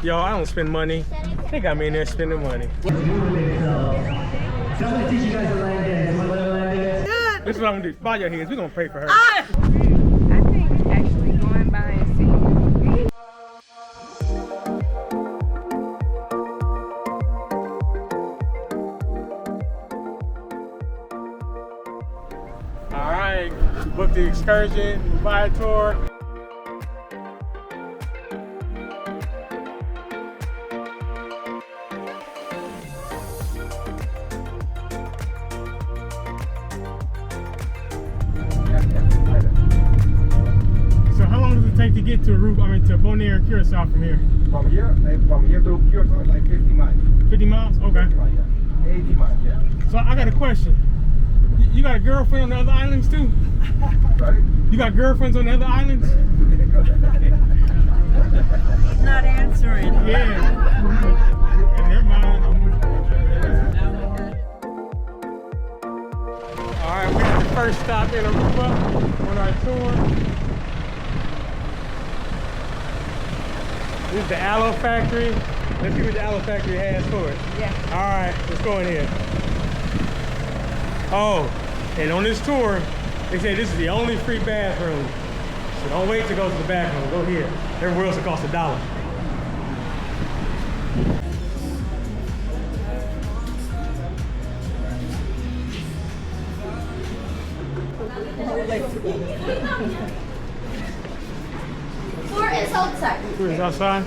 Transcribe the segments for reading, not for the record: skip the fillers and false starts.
Yo, I don't spend money. They got me in there spending money. So I'm gonna teach you guys a line dance. You want to line dance? This is what I'm gonna do. Bow your heads. We're gonna pray for her. I think actually going by and seeing. All right, we booked the excursion, we buy a tour. So how long does it take to get to Aruba, I mean to Bonaire, Curacao from here? From here to Curacao, like 50 miles. 50 miles? Okay. 50 miles, yeah. 80 miles, yeah. So I got a question. You got a girlfriend on the other islands too? Sorry? You got girlfriends on the other islands? He's not answering. Yeah. Never mind. Alright, we got the first stop in Aruba on our tour. This is the Aloe factory. Let's see what the Aloe factory has for it. Yeah. Alright, let's go in here. Oh, and on this tour, they say this is the only free bathroom. So don't wait to go to the bathroom. Go here. Everywhere else it costs $1. Tour is outside. Tour is outside.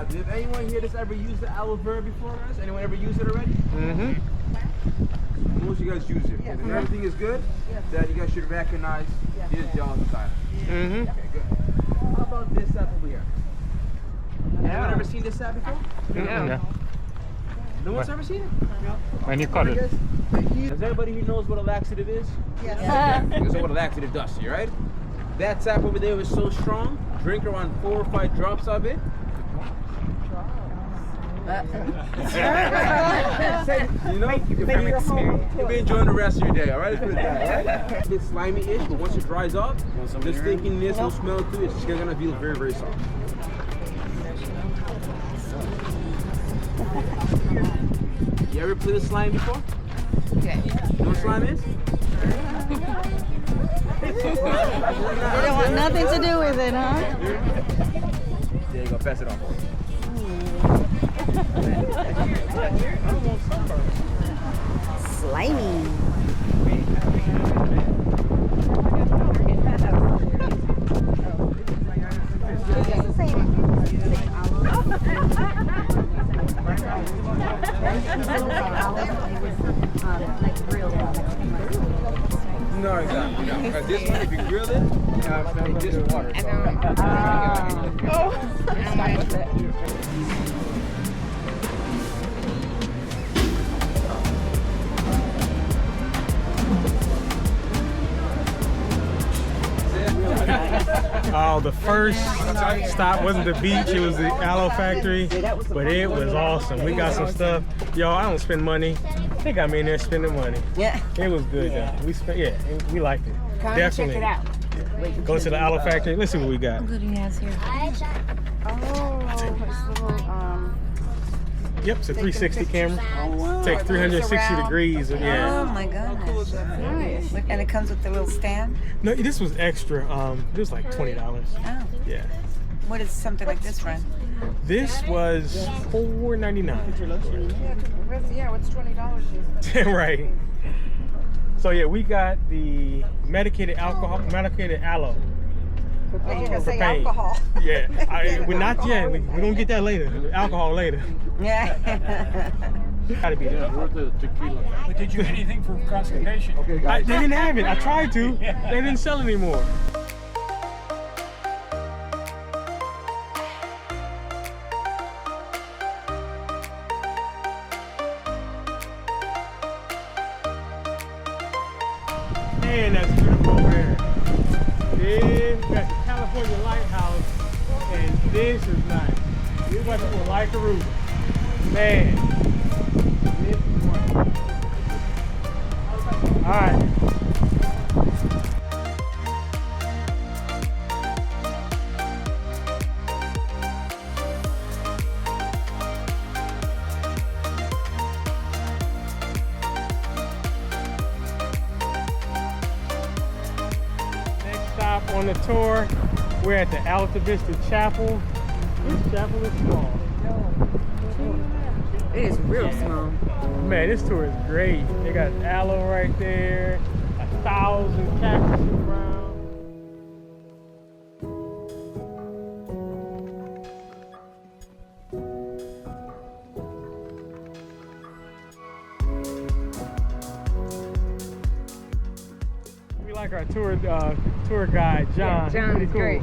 Did anyone here that's ever used the Aloe Vera before us? Anyone ever used it already? Mm-hmm. Most of you guys use it. If everything is good, then you guys should recognize this gel inside. Mm-hmm. Okay, good. How about this sap over here? Anyone ever seen this sap before? No. No one's ever seen it? And you cut it. Does everybody here knows what a laxative is? Yes. You know what a laxative does to you, right? That sap over there was so strong, drink around 4 or 5 drops of it. You know, you'll be enjoying the rest of your day, all right? Let's put it that, right? It's a bit slimy-ish, but once it dries up, the stinkiness, no smell to it, it's just gonna feel very, very soft. You ever played with slime before? Okay. You know what slime is? They don't want nothing to do with it, huh? There you go, pass it on. Slimy. No, exactly. No. Because this one, if you grill it, it's just water. So. Oh, the first stop wasn't the beach, it was the Aloe factory, but it was awesome. We got some stuff. Yo, I don't spend money. They got me in there spending money. Yeah. It was good, though. We spent, yeah, we liked it. Come Definitely. check it out. Go to the Aloe factory. Let's see what we got. What he has here. Yep, it's a 360 camera. Takes 360 degrees. Oh Yeah. my goodness. Nice. And it comes with the little stand? No, this was extra. It was like $20. Oh. Yeah. What is something like this run? This was $4.99. Yeah, what's $20? Right. So yeah, we got the medicated aloe. You're gonna say pain. alcohol. Yeah, we're not yet. We're gonna get that later. Alcohol later. Yeah. Gotta be there. But did you get anything for constipation? They didn't have it. I tried to. They didn't sell it anymore. Man, that's beautiful over there. Then we got the California Lighthouse, and this is nice. This is what people like Aruba. Man, this is wonderful. All right. On the tour, we're at the Alto Vista Chapel. This chapel is small. It is real small. Man, this tour is great. They got Aloe right there, 1,000 cactus around. We like our tour guide, John. Yeah, John's pretty cool. great.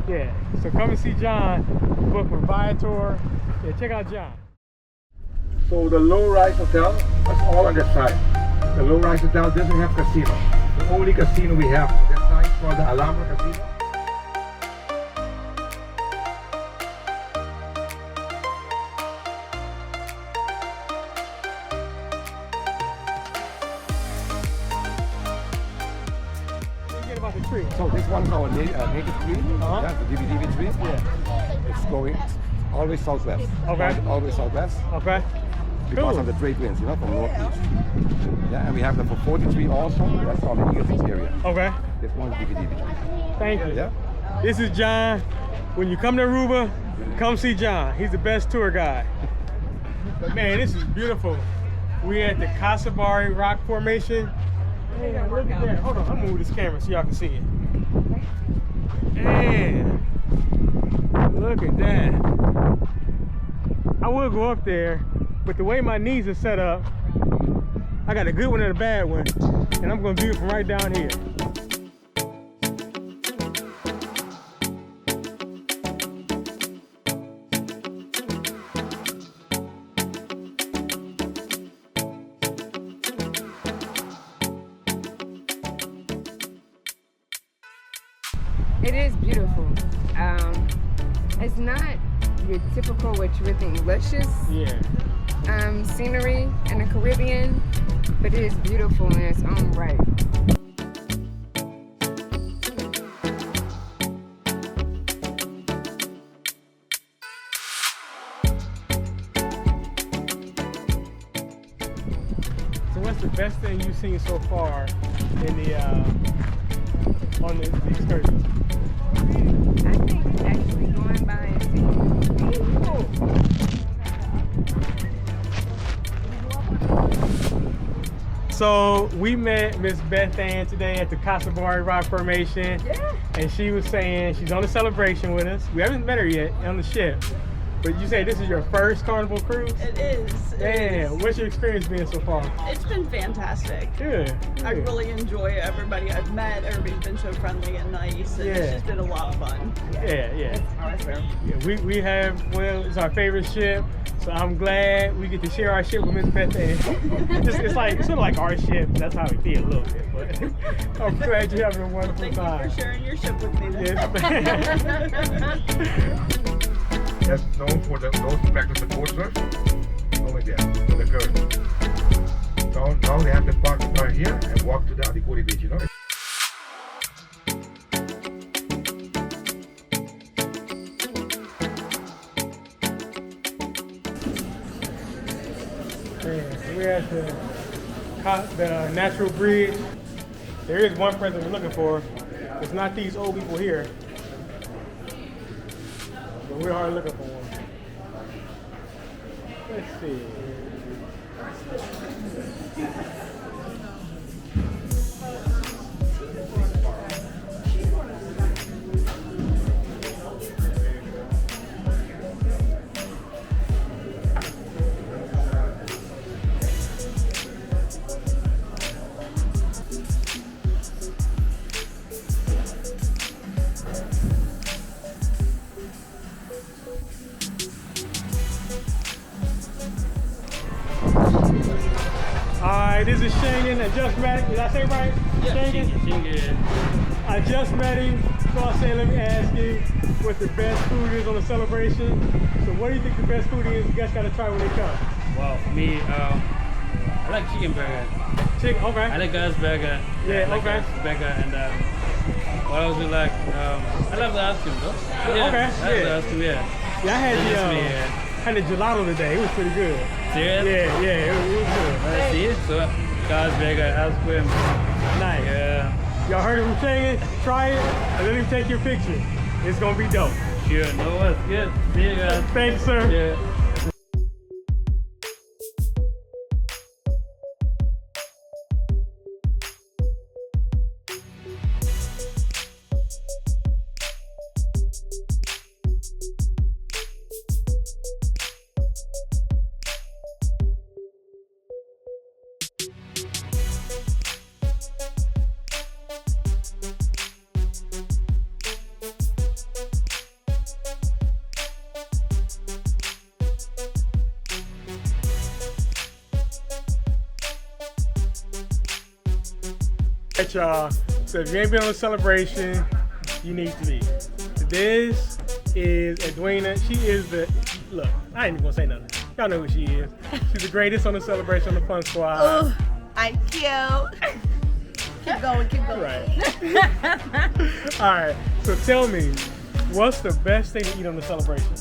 Yeah, so come and see John. Book with Viator. Yeah, check out John. So the low-rise hotel, that's all on that side. The low-rise hotel doesn't have casino. The only casino we have on that side is called the Aloe Casino. About the tree. So this one is our native tree, yeah, the DVD tree. Yeah. It's going always southwest. Okay. Always southwest. Okay. Because Cool. of the trade winds, you know, from northeast. Yeah, and we have the 43 also. That's on the Eagle Beach area. Okay. This one is DVD tree. Thank you. Yeah. This is John. When you come to Aruba, come see John. He's the best tour guide. But man, this is beautiful. We're at the Casibari rock formation. Man, look at that. Hold on, I'm gonna move this camera so y'all can see it. Man, look at that. I will go up there, but the way my knees are set up, I got a good one and a bad one, and I'm gonna view it from right down here. It is beautiful. It's not your typical what you would think luscious scenery in the Caribbean, but it is beautiful in its own right. So what's the best thing you've seen so far in the on the excursion? I think actually going by and seeing. So we met Miss Beth Ann today at the Casibari Rock Formation. Yeah. And she was saying she's on the celebration with us. We haven't met her yet on the ship. But you say this is your first Carnival cruise? It is. Damn, what's your experience been so far? It's been fantastic. Good. I really enjoy everybody I've met. Everybody's been so friendly and nice, and it's just been a lot of fun. Yeah. Awesome. Yeah, we have, well, it's our favorite ship, so I'm glad we get to share our ship with Miss Beth Ann. it's sort of like our ship. That's how we feel a little bit, but I'm glad you're having a wonderful time. Thank you for sharing your ship with me. That's known for those who practice the boat surf. Over there, for the current. Now they have to park the car here and walk to the Adipuri beach, you know? We're at the natural bridge. There is one person we're looking for. It's not these old people here. But we are looking for one. Let's see. This is just met him. Did I say right? Yeah, Shingy. I just met him, so I say let me ask you what the best food is on the celebration. So what do you think the best food is? You guys gotta try when they come. Wow, me, I like chicken burger. Chicken, okay. I like Gus burger. Yeah, I like okay. Gus burger and what else we like? I love the ice cream though. Yeah, okay. I love the ice cream, yeah. Yeah, I had And the gelato today. It was pretty good. Serious? Yeah, it was good. See, so Gus burger, ice cream. Nice. Yeah. Y'all heard him saying it? Try it and let him take your picture. It's gonna be dope. Sure, no, it's good. See you guys. Thanks, sir. Yeah. Y'all, so if you ain't been on a celebration, you need to be. This is Edwina. She is the, look, I ain't even gonna say nothing. Y'all know who she is. She's the greatest on the celebration on the Fun Squad. Oh, I cute. Keep going, keep going. Right. All right, so tell me, what's the best thing to eat on the celebration?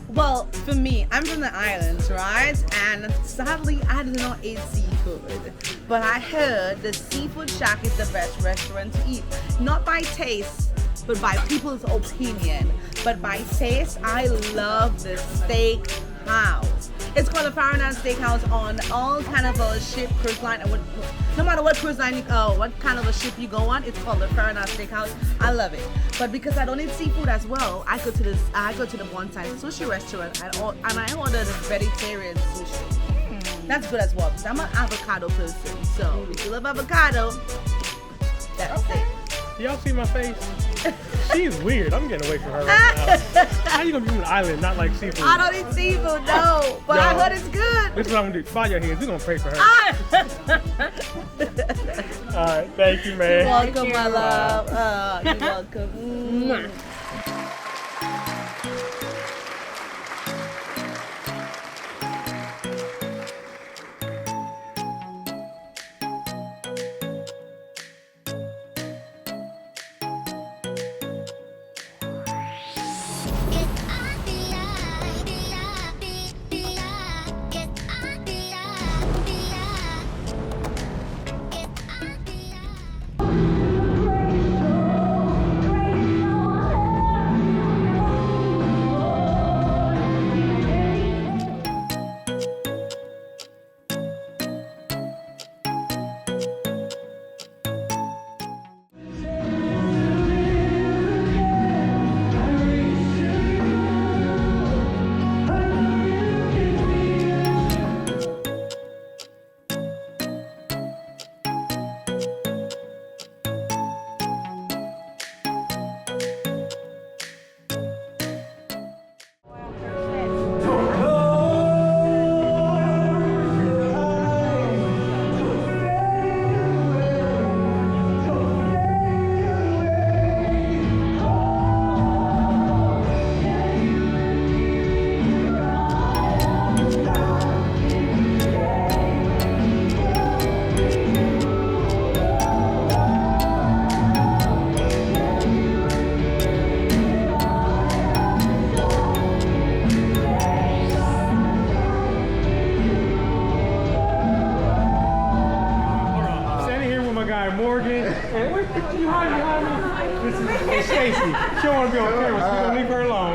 Well, for me, I'm from the islands, right? And sadly, I do not eat seafood. But I heard the Seafood Shack is the best restaurant to eat. Not by taste, but by people's opinion. But by taste, I love the steak house. It's called the Fahrenheit Steakhouse on all kind of a ship, cruise line. No matter what cruise line, what kind of a ship you go on, it's called the Fahrenheit Steakhouse. I love it. But because I don't eat seafood as well, I go to the one-time sushi restaurant and I order the vegetarian sushi. That's good as well because I'm an avocado person. So if you love avocado, that's it. Y'all see my face? She's weird. I'm getting away from her right now. How you gonna be on an island not like seafood? I don't eat seafood, no. But I heard it's good. This is what I'm gonna do. Bow your heads. We're gonna pray for her. All right. Thank you, man. You're welcome, my love. You're welcome. Morgan. And wait, you hide behind me. This is Stacy. She don't want to be on camera, so we're going to leave her alone.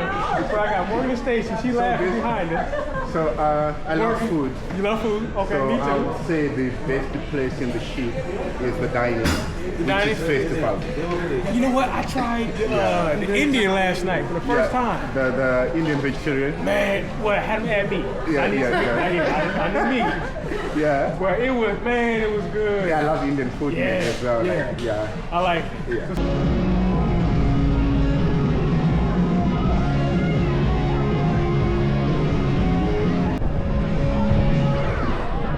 But I got Morgan and Stacy. She laughing behind us. So I love food. You love food? Okay, so me too. I would say the best place in the ship is the dining. The dining festival. You know what? I tried the Indian last night for the first time. The Indian vegetarian. Man, well, had them add meat. Yeah, I need meat. Yeah. Well, it was, man, it was good. Yeah, I love Indian food as well. Yeah. I like it. Yeah.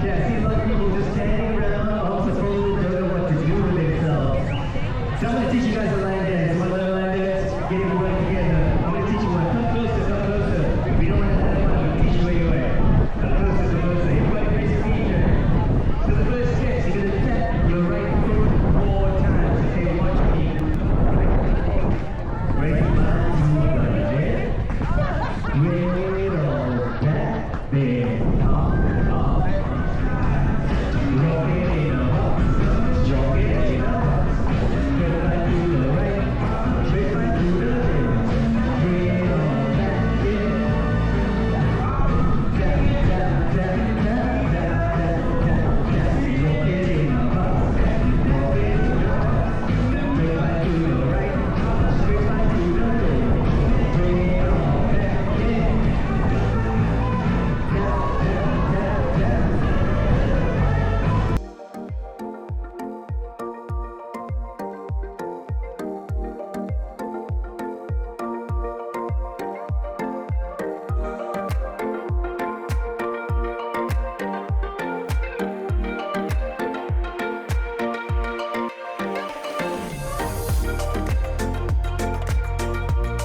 Yeah, it seems like people just standing around, also teach you guys a